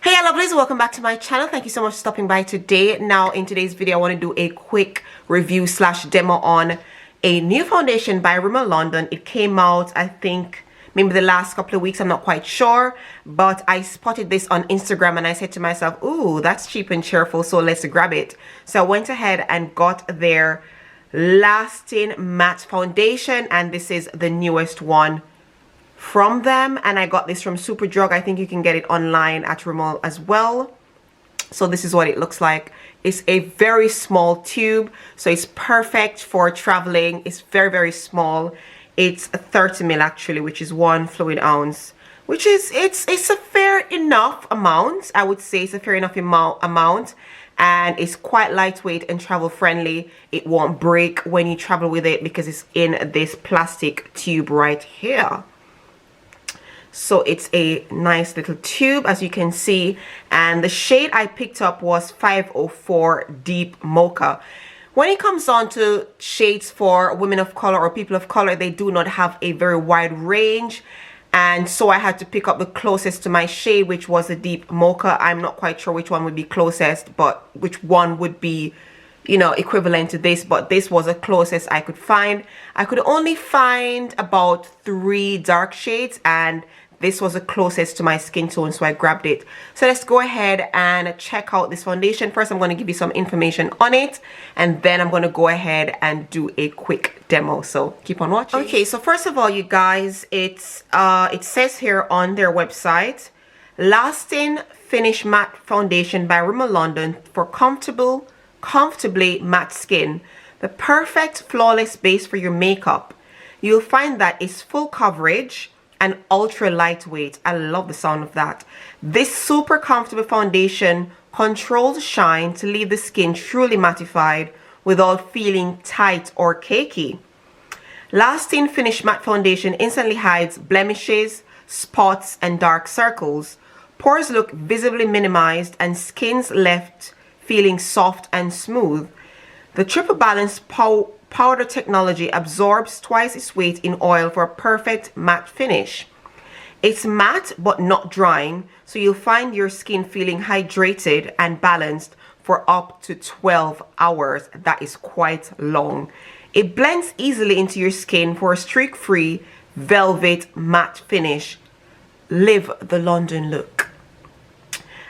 Hey lovelies, welcome back to my channel. Thank you so much for stopping by today. Now in today's video I want to do a quick review slash demo on a new foundation by Rimmel London. It came out I think maybe the last couple of weeks, I'm not quite sure, but I spotted this on Instagram and I said to myself, ooh, that's cheap and cheerful, so let's grab it. So I went ahead and got their lasting matte foundation, and this is the newest one from them, and I got this from Superdrug. I think you can get it online at Rimmel as well. So this is what it looks like. It's a very small tube, so it's perfect for traveling. It's very small. It's a 30 ml actually, which is 1 fluid ounce, which is it's a fair enough amount. I would say it's a fair enough amount, and it's quite lightweight and travel friendly. It won't break when you travel with it because it's in this plastic tube right here. So it's a nice little tube, as you can see, and the shade I picked up was 504 Deep Mocha. When it comes on to shades for women of color or people of color, they do not have a very wide range, and so I had to pick up the closest to my shade, which was a Deep Mocha. I'm not quite sure which one would be closest, but which one would be, you know, equivalent to this, but this was the closest I could find. I could only find about 3 dark shades, and this was the closest to my skin tone, so I grabbed it. So let's go ahead and check out this foundation. First, I'm going to give you some information on it, and then I'm going to go ahead and do a quick demo. So keep on watching. Okay, so first of all, you guys, it says here on their website, Lasting Finish Matte Foundation by Rimmel London for comfortably matte skin. The perfect flawless base for your makeup. You'll find that it's full coverage and ultra lightweight. I love the sound of that. This super comfortable foundation controls shine to leave the skin truly mattified without feeling tight or cakey. Lasting Finish Matte Foundation instantly hides blemishes, spots, and dark circles. Pores look visibly minimized and skin's left feeling soft and smooth. The triple balance powder technology absorbs twice its weight in oil for a perfect matte finish. It's matte but not drying, so you'll find your skin feeling hydrated and balanced for up to 12 hours. That is quite long. It blends easily into your skin for a streak-free velvet matte finish. Live the London look.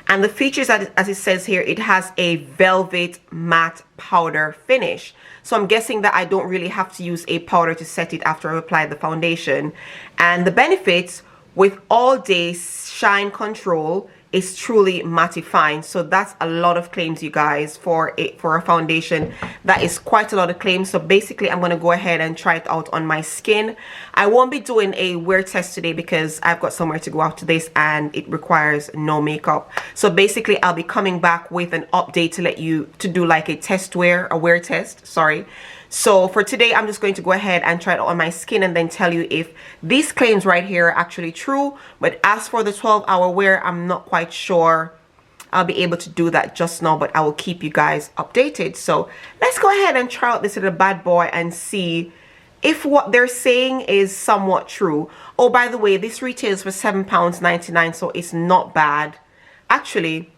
And the features, as it says here, it has a velvet matte powder finish. So I'm guessing that I don't really have to use a powder to set it after I apply the foundation. And the benefits with all day shine control is truly mattifying. So that's a lot of claims, you guys, for a foundation. That is quite a lot of claims. So basically I'm going to go ahead and try it out on my skin. I won't be doing a wear test today because I've got somewhere to go after this and it requires no makeup. So basically I'll be coming back with an update to let you to do like a wear test, sorry. So for today, I'm just going to go ahead and try it on my skin and then tell you if these claims right here are actually true. But as for the 12-hour wear, I'm not quite sure I'll be able to do that just now, but I will keep you guys updated. So let's go ahead and try out this little bad boy and see if what they're saying is somewhat true. Oh, by the way, this retails for £7.99, so it's not bad. Actually,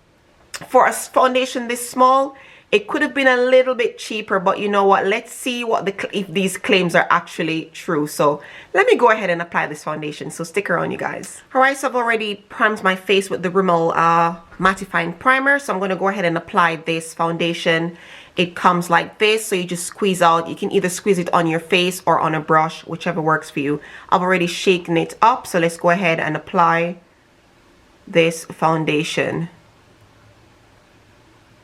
for a foundation this small, it could have been a little bit cheaper, but you know what? Let's see what if these claims are actually true. So let me go ahead and apply this foundation. So stick around, you guys. All right, so I've already primed my face with the Rimmel mattifying primer. So I'm going to go ahead and apply this foundation. It comes like this, so you just squeeze out. You can either squeeze it on your face or on a brush, whichever works for you. I've already shaken it up, so let's go ahead and apply this foundation.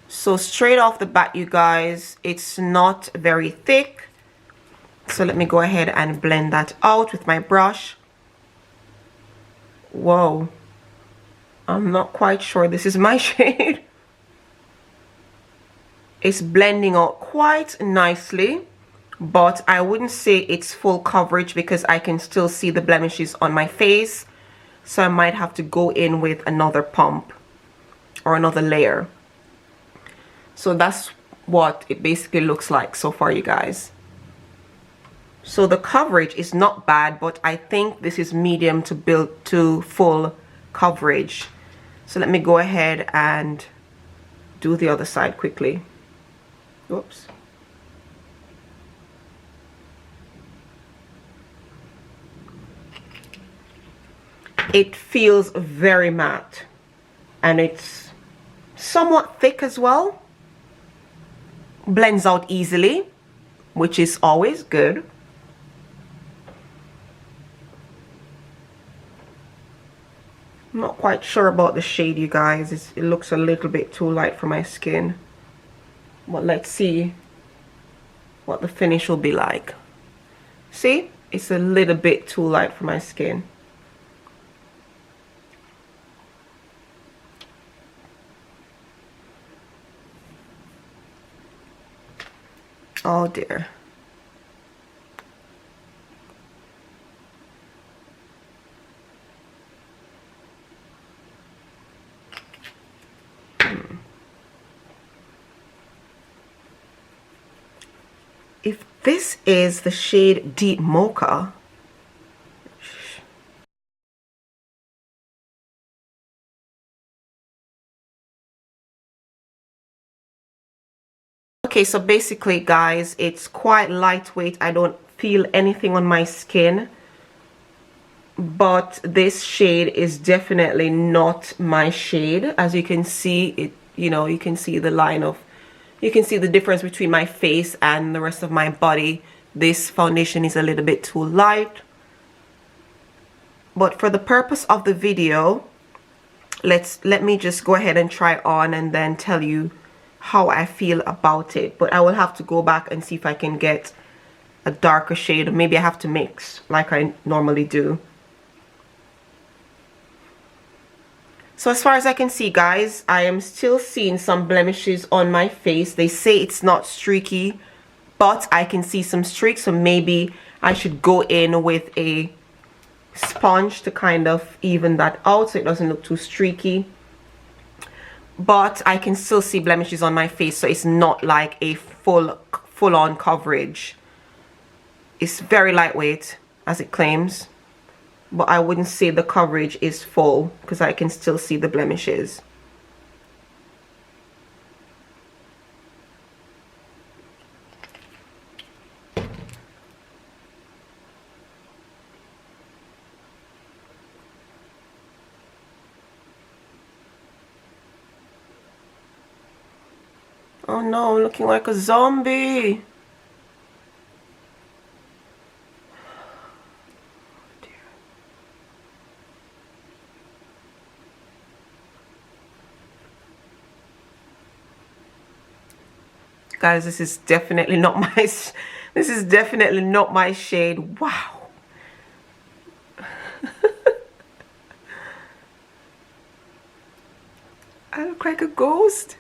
So straight off the bat, you guys, it's not very thick. So let me go ahead and blend that out with my brush. Whoa. I'm not quite sure this is my shade. It's blending out quite nicely, but I wouldn't say it's full coverage because I can still see the blemishes on my face. So I might have to go in with another pump or another layer. So that's what it basically looks like so far, you guys. So the coverage is not bad, but I think this is medium to full coverage. So let me go ahead and do the other side quickly. Whoops. It feels very matte, and it's somewhat thick as well. Blends out easily, which is always good. I'm not quite sure about the shade, you guys. It looks a little bit too light for my skin, but let's see what the finish will be like. See, it's a little bit too light for my skin. Oh dear. If this is the shade Deep Mocha, okay, so basically guys, it's quite lightweight. I don't feel anything on my skin, but this shade is definitely not my shade. As you can see, it, you know, you can see the line of, you can see the difference between my face and the rest of my body. This foundation is a little bit too light, but for the purpose of the video, let me just go ahead and try on and then tell you how I feel about it. But I will have to go back and see if I can get a darker shade, or maybe I have to mix like I normally do. So as far as I can see, guys, I am still seeing some blemishes on my face. They say it's not streaky, but I can see some streaks, so maybe I should go in with a sponge to kind of even that out so it doesn't look too streaky. But I can still see blemishes on my face, so it's not like a full-on coverage. It's very lightweight, as it claims, but I wouldn't say the coverage is full because I can still see the blemishes. Oh no, I'm looking like a zombie. Guys, this is definitely not my shade. Wow. I look like a ghost.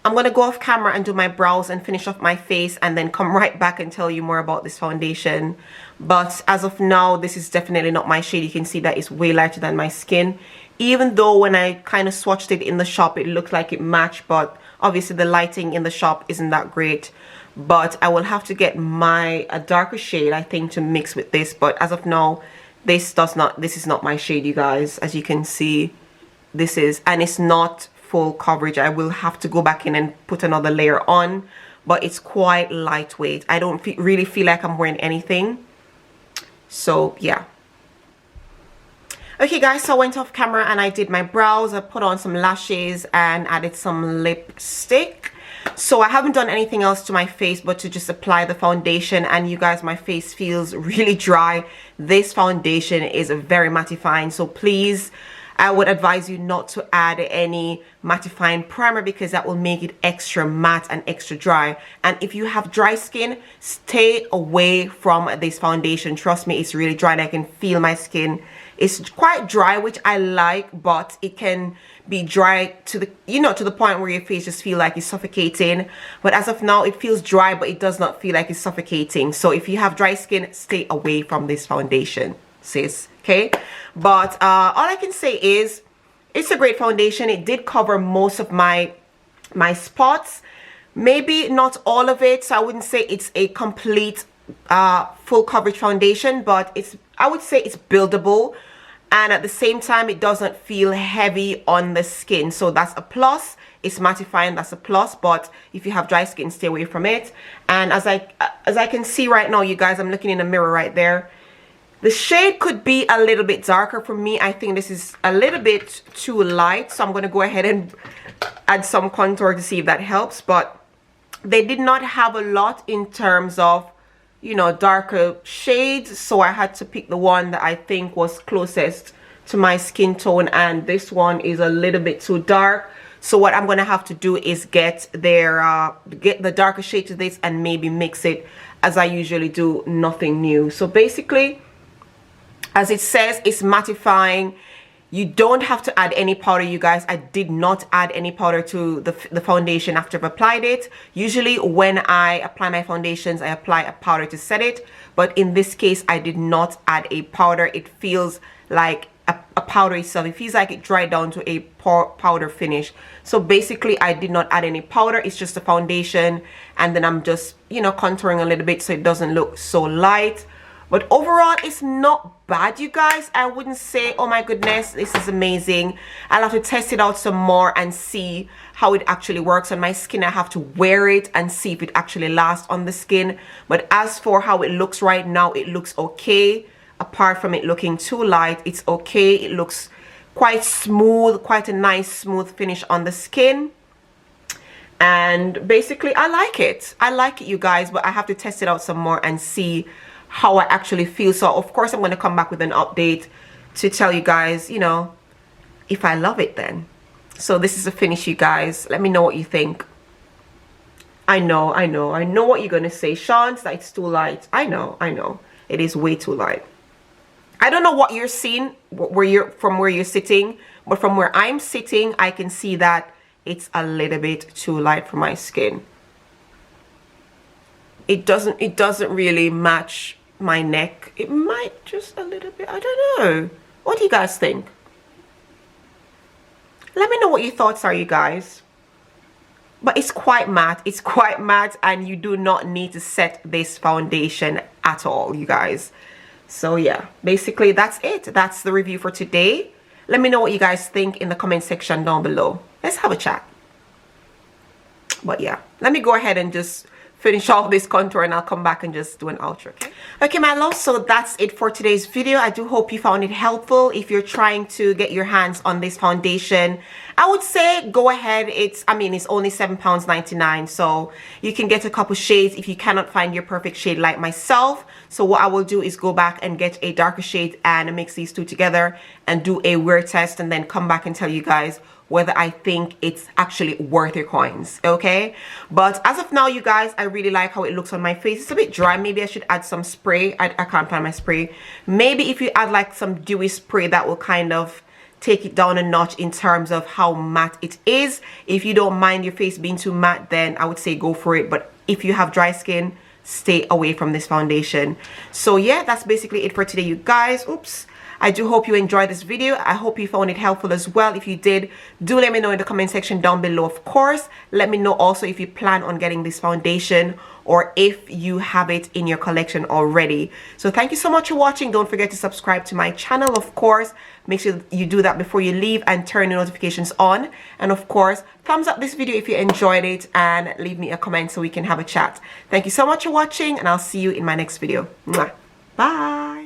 I'm gonna go off camera and do my brows and finish off my face and then come right back and tell you more about this foundation. But as of now, this is definitely not my shade. You can see that it's way lighter than my skin, even though when I kind of swatched it in the shop it looked like it matched, but obviously the lighting in the shop isn't that great. But I will have to get a darker shade, I think, to mix with this. But as of now, this is not my shade, you guys. As you can see, this is, and it's not full coverage. I will have to go back in and put another layer on, but it's quite lightweight. I don't really feel like I'm wearing anything, so yeah. Okay guys, so I went off camera and I did my brows. I put on some lashes and added some lipstick. So I haven't done anything else to my face but to just apply the foundation. And you guys, my face feels really dry. This foundation is very mattifying, so please, I would advise you not to add any mattifying primer because that will make it extra matte and extra dry. And if you have dry skin, stay away from this foundation. Trust me, it's really dry and I can feel my skin. It's quite dry, which I like, but it can be dry to the, you know, to the point where your face just feel like it's suffocating. But as of now, it feels dry, but it does not feel like it's suffocating. So if you have dry skin, stay away from this foundation, sis. Okay, but all I can say is it's a great foundation. It did cover most of my spots, maybe not all of it, so I wouldn't say it's a complete full coverage foundation, but I would say it's buildable, and at the same time it doesn't feel heavy on the skin, so that's a plus. It's mattifying, that's a plus, but if you have dry skin, stay away from it. And as I can see right now, you guys, I'm looking in the mirror right there, the shade could be a little bit darker for me. I think this is a little bit too light, so I'm going to go ahead and add some contour to see if that helps. But they did not have a lot in terms of, you know, darker shades, so I had to pick the one that I think was closest to my skin tone, and this one is a little bit too dark. So what I'm going to have to do is get the darker shade to this and maybe mix it as I usually do. Nothing new. So basically, as it says, it's mattifying. You don't have to add any powder, you guys. I did not add any powder to the foundation after I've applied it. Usually when I apply my foundations, I apply a powder to set it, but in this case I did not add a powder. It feels like a powder itself. It feels like it dried down to a powder finish. So basically I did not add any powder. It's just a foundation, and then I'm just, you know, contouring a little bit so it doesn't look so light. But overall, it's not bad, you guys. I wouldn't say, oh my goodness, this is amazing. I'll have to test it out some more and see how it actually works on my skin. I have to wear it and see if it actually lasts on the skin. But as for how it looks right now, it looks okay. Apart from it looking too light, it's okay. It looks quite smooth, quite a nice smooth finish on the skin. And basically, I like it. I like it, you guys, but I have to test it out some more and see how I actually feel. So of course I'm going to come back with an update to tell you guys, you know, if I love it then. So this is a finish, you guys. Let me know what you think. I know what you're going to say, Shaunz, that it's too light. I know it is way too light. I don't know what you're seeing from where you're sitting, but from where I'm sitting, I can see that it's a little bit too light for my skin. It doesn't really match my neck. It might just a little bit. I don't know. What do you guys think? Let me know what your thoughts are, you guys. But it's quite matte. It's quite matte, and you do not need to set this foundation at all, you guys. So yeah, basically that's it. That's the review for today. Let me know what you guys think in the comment section down below. Let's have a chat. But yeah, let me go ahead and just finish off this contour, and I'll come back and just do an outro. Okay, my love, so that's it for today's video. I do hope you found it helpful. If you're trying to get your hands on this foundation, I would say go ahead. It's only £7.99, so you can get a couple shades if you cannot find your perfect shade like myself. So what I will do is go back and get a darker shade and mix these two together and do a wear test, and then come back and tell you guys whether I think it's actually worth your coins. Okay, but as of now, you guys, I really like how it looks on my face. It's a bit dry. Maybe I should add some spray. I can't find my spray. Maybe if you add like some dewy spray, that will kind of take it down a notch in terms of how matte it is. If you don't mind your face being too matte, then I would say go for it. But if you have dry skin, stay away from this foundation. So yeah, that's basically it for today, you guys. Oops. I do hope you enjoyed this video. I hope you found it helpful as well. If you did, do let me know in the comment section down below, of course. Let me know also if you plan on getting this foundation or if you have it in your collection already. So thank you so much for watching. Don't forget to subscribe to my channel, of course. Make sure you do that before you leave and turn your notifications on. And of course, thumbs up this video if you enjoyed it, and leave me a comment so we can have a chat. Thank you so much for watching, and I'll see you in my next video. Mwah. Bye.